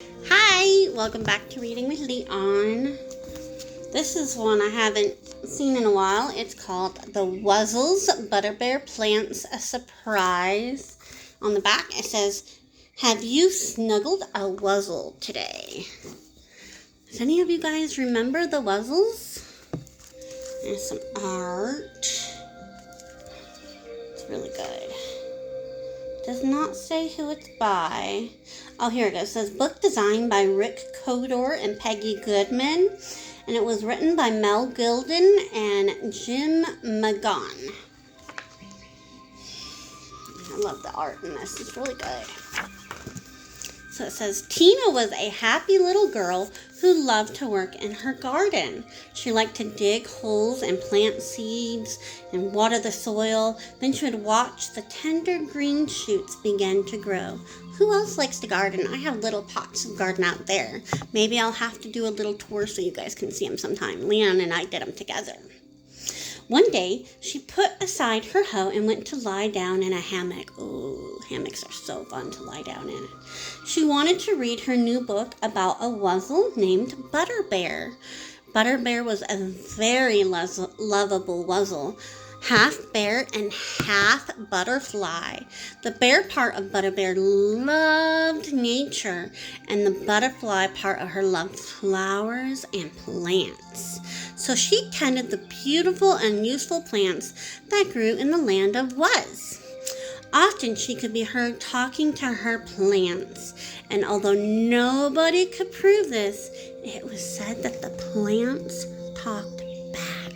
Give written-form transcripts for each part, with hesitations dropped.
Hi, welcome back to Reading with Leon. This is one I haven't seen in a while. It's called The Wuzzles, Butterbear Plants a Surprise. On the back it says, have you snuggled a wuzzle today? Does any of you guys remember the wuzzles? There's some art. It's really good. Does not say who it's by. Oh, here it goes. It says book designed by Rick Codor and Peggy Goodman. And it was written by Mel Golden and jymn magon. I love the art in this. It's really good. So it says, Tina was a happy little girl who loved to work in her garden. She liked to dig holes and plant seeds and water the soil. Then she would watch the tender green shoots begin to grow. Who else likes to garden? I have little pots of garden out there. Maybe I'll have to do a little tour so you guys can see them sometime. Leon and I did them together. One day, she put aside her hoe and went to lie down in a hammock. Oh, hammocks are so fun to lie down in. She wanted to read her new book about a wuzzle named Butterbear. Butterbear was a very lovable wuzzle, half bear and half butterfly. The bear part of Butterbear loved nature, and the butterfly part of her loved flowers and plants. So she tended the beautiful and useful plants that grew in the land of Wuz. Often she could be heard talking to her plants, and although nobody could prove this, it was said that the plants talked back.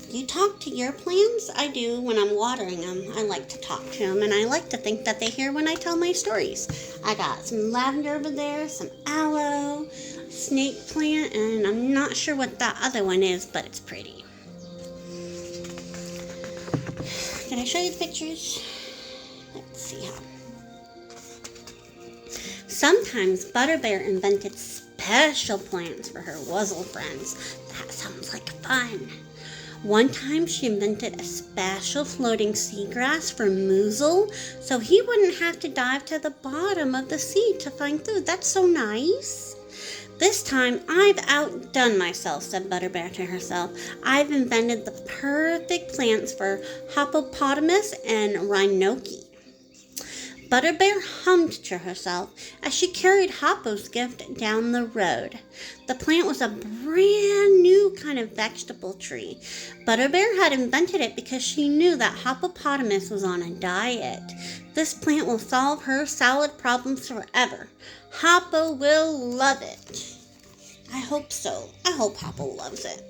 You talk to your plants? I do when I'm watering them. I like to talk to them, and I like to think that they hear when I tell my stories. I got some lavender over there, some aloe, snake plant, and I'm not sure what that other one is, but it's pretty. Can I show you the pictures? Let's see how. Sometimes Butterbear invented special plants for her wuzzle friends. That sounds like fun. One time she invented a special floating seagrass for Moozle, so he wouldn't have to dive to the bottom of the sea to find food. That's so nice. This time I've outdone myself, said Butterbear to herself. I've invented the perfect plants for hippopotamus and rhinoki. Butterbear hummed to herself as she carried Hoppo's gift down the road. The plant was a brand new kind of vegetable tree. Butterbear had invented it because she knew that Hippopotamus was on a diet. This plant will solve her salad problems forever. Hoppo will love it. I hope so. I hope Hoppo loves it.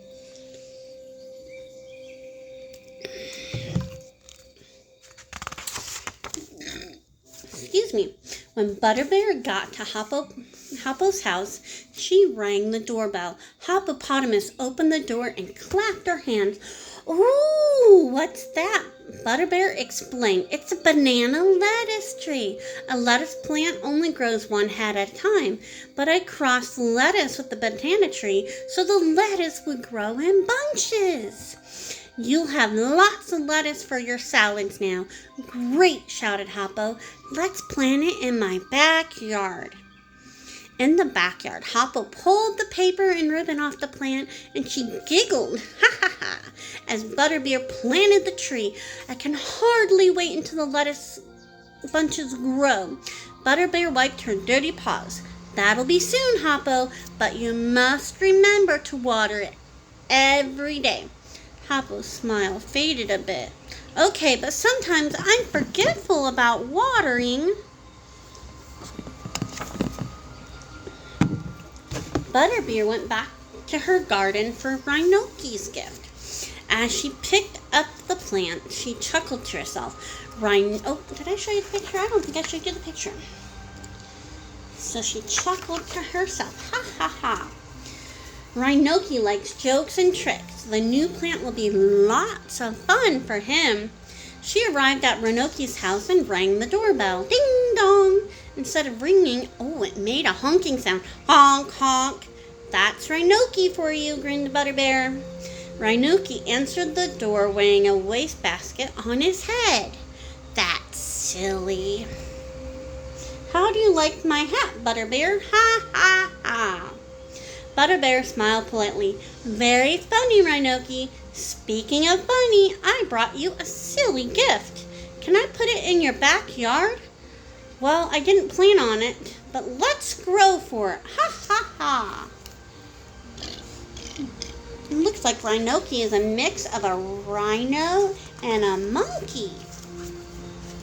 Excuse me. When Butterbear got to Hoppo's house, she rang the doorbell. Hippopotamus opened the door and clapped her hands. Ooh, what's that? Butterbear explained. It's a banana lettuce tree. A lettuce plant only grows one head at a time, but I crossed lettuce with the banana tree so the lettuce would grow in bunches. You'll have lots of lettuce for your salads now. Great, shouted Hoppo. Let's plant it in my backyard. In the backyard, Hoppo pulled the paper and ribbon off the plant, and she giggled, ha ha ha, as Butterbear planted the tree. I can hardly wait until the lettuce bunches grow. Butterbear wiped her dirty paws. That'll be soon, Hoppo, but you must remember to water it every day. Hoppo's smile faded a bit. Okay, but sometimes I'm forgetful about watering. Butterbear went back to her garden for Rhinoki's gift. As she picked up the plant, she chuckled to herself. Oh, did I show you the picture? I don't think I showed you the picture. So she chuckled to herself. Ha ha ha. Rhinoki likes jokes and tricks. The new plant will be lots of fun for him. She arrived at Rhinoki's house and rang the doorbell. Ding dong! Instead of ringing, it made a honking sound. Honk, honk. That's Rhinoki for you, grinned Butterbear. Rhinoki answered the door weighing a wastebasket on his head. That's silly. How do you like my hat, Butterbear? Ha, ha, ha. Butterbear smiled politely. Very funny, Rhinoki. Speaking of funny, I brought you a silly gift. Can I put it in your backyard? Well, I didn't plan on it, but let's grow for it. Ha, ha, ha. It looks like Rhinoki is a mix of a rhino and a monkey.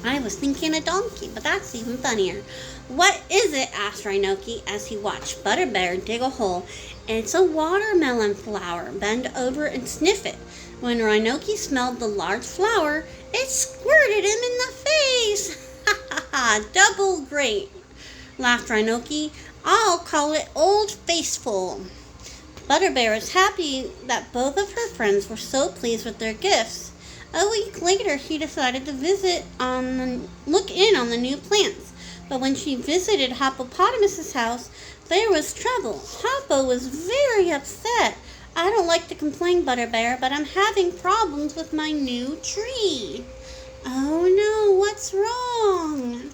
I was thinking a donkey, but that's even funnier. What is it? Asked Rhinoki as he watched Butterbear dig a hole. It's a watermelon flower. Bend over and sniff it. When Rhinoki smelled the large flower, it squirted him in the face. Ha ha ha! Double great, laughed Rhinoki. I'll call it Old Faceful. Butterbear was happy that both of her friends were so pleased with their gifts. A week later, he decided to look in on the new plants. But when she visited Hoppopotamus's house, there was trouble. Hoppo was very upset. I don't like to complain, Butterbear, but I'm having problems with my new tree. Oh no, what's wrong?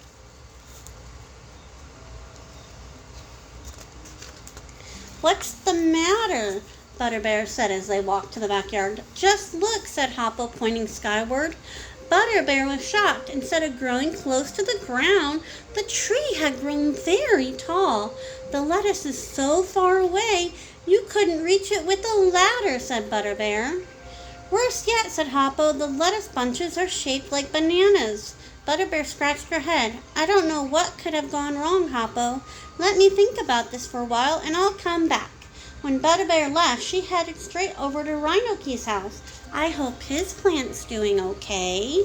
What's the matter? Butterbear said as they walked to the backyard. Just look, said Hoppo, pointing skyward. Butterbear was shocked. Instead of growing close to the ground, the tree had grown very tall. The lettuce is so far away, you couldn't reach it with a ladder, said Butterbear. Worse yet, said Hoppo, the lettuce bunches are shaped like bananas. Butterbear scratched her head. I don't know what could have gone wrong, Hoppo. Let me think about this for a while and I'll come back. When Butterbear left, she headed straight over to Rhinoki's house. I hope his plant's doing okay.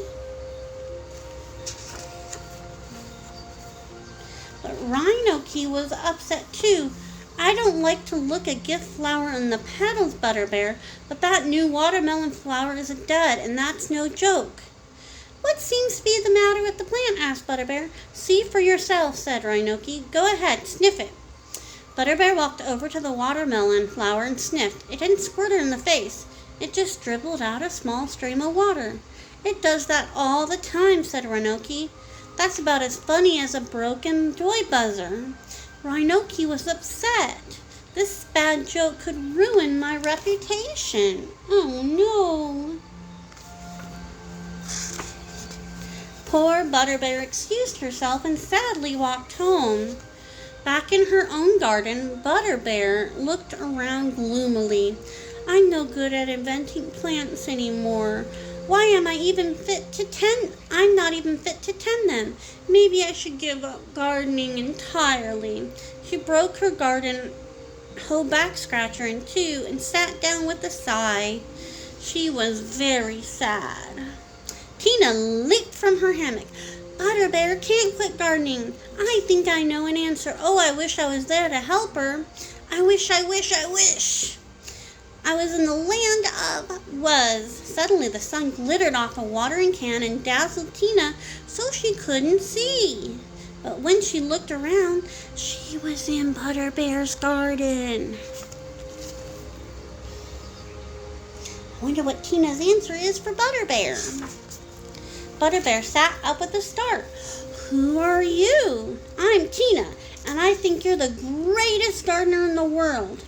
But Rhinoki was upset too. I don't like to look a gift flower in the petals, Butterbear, but that new watermelon flower is a dud, and that's no joke. What seems to be the matter with the plant? Asked Butterbear. See for yourself, said Rhinoki. Go ahead, sniff it. Butterbear walked over to the watermelon flower and sniffed. It didn't squirt her in the face. It just dribbled out a small stream of water. It does that all the time, said Rhinoki. That's about as funny as a broken toy buzzer. Rhinoki was upset. This bad joke could ruin my reputation. Oh no. Poor Butterbear excused herself and sadly walked home. Back in her own garden, Butterbear looked around gloomily. I'm no good at inventing plants anymore. Why am I even fit to tend? I'm not even fit to tend them. Maybe I should give up gardening entirely. She broke her garden hoe back scratcher in two and sat down with a sigh. She was very sad. Tina leaped from her hammock. Butterbear can't quit gardening. I think I know an answer. Oh, I wish I was there to help her. I wish. I was in the land of was. Suddenly the sun glittered off a watering can and dazzled Tina so she couldn't see. But when she looked around, she was in Butterbear's garden. I wonder what Tina's answer is for Butterbear. Butterbear sat up with a start. Who are you? I'm Tina, and I think you're the greatest gardener in the world.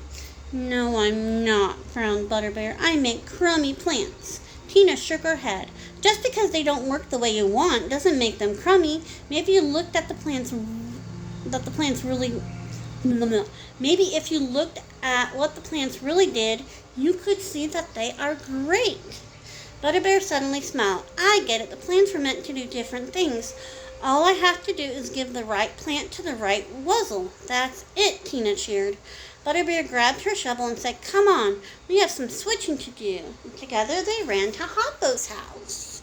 No, I'm not, frowned Butterbear. I make crummy plants. Tina shook her head. Just because they don't work the way you want doesn't make them crummy. Maybe if you looked at what the plants really did, you could see that they are great. Butterbear suddenly smiled. I get it. The plants were meant to do different things. All I have to do is give the right plant to the right wuzzle. That's it, Tina cheered. Butterbear grabbed her shovel and said, Come on, we have some switching to do. And together they ran to Hoppo's house.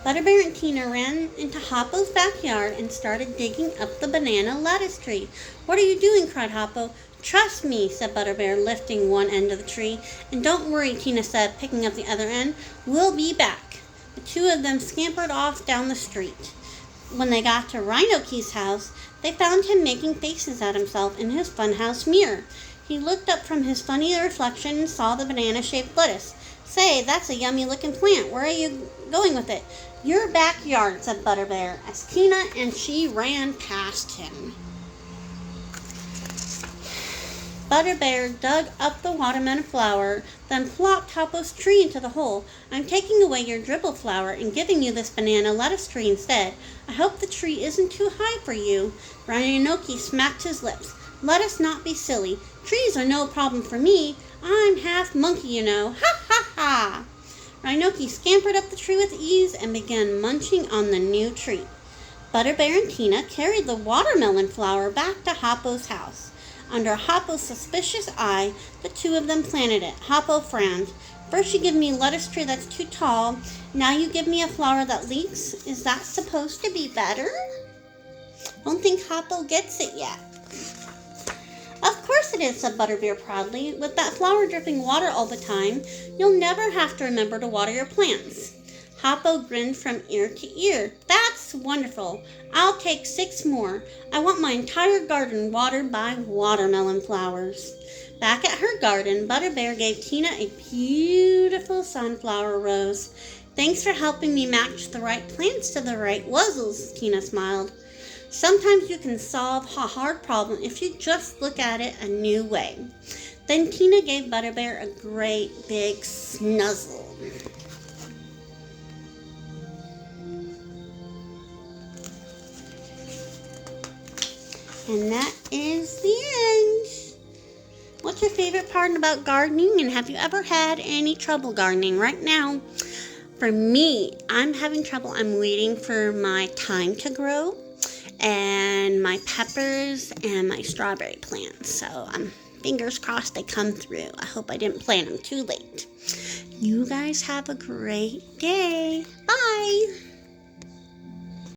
Butterbear and Tina ran into Hoppo's backyard and started digging up the banana lettuce tree. What are you doing? Cried Hoppo. Trust me, said Butterbear, lifting one end of the tree. And don't worry, Tina said, picking up the other end. We'll be back. The two of them scampered off down the street. When they got to Rhinoki's house, they found him making faces at himself in his funhouse mirror. He looked up from his funny reflection and saw the banana-shaped lettuce. Say, that's a yummy-looking plant. Where are you going with it. Your backyard, said Butterbear, as Tina and she ran past him. Butterbear dug up the watermelon flower, then plopped Hoppo's tree into the hole. I'm taking away your dribble flower and giving you this banana lettuce tree instead. I hope the tree isn't too high for you. Ryanoki smacked his lips. Let us not be silly. Trees are no problem for me. I'm half monkey, you know. Ha ha ha! Ryanoki scampered up the tree with ease and began munching on the new treat. Butterbear and Tina carried the watermelon flower back to Hoppo's house. Under Hoppo's suspicious eye, the two of them planted it. Hoppo frowned. First you give me a lettuce tree that's too tall. Now you give me a flower that leaks. Is that supposed to be better? Don't think Hoppo gets it yet. Of course it is, said Butterbear proudly. With that flower dripping water all the time, you'll never have to remember to water your plants. Hoppo grinned from ear to ear. That's wonderful. I'll take 6 more. I want my entire garden watered by watermelon flowers. Back at her garden, Butterbear gave Tina a beautiful sunflower rose. Thanks for helping me match the right plants to the right wuzzles, Tina smiled. Sometimes you can solve a hard problem if you just look at it a new way. Then Tina gave Butterbear a great big snuzzle. And that is the end. What's your favorite part about gardening? And have you ever had any trouble gardening? Right now, for me, I'm having trouble. I'm waiting for my thyme to grow and my peppers and my strawberry plants. So fingers crossed they come through. I hope I didn't plant them too late. You guys have a great day. Bye.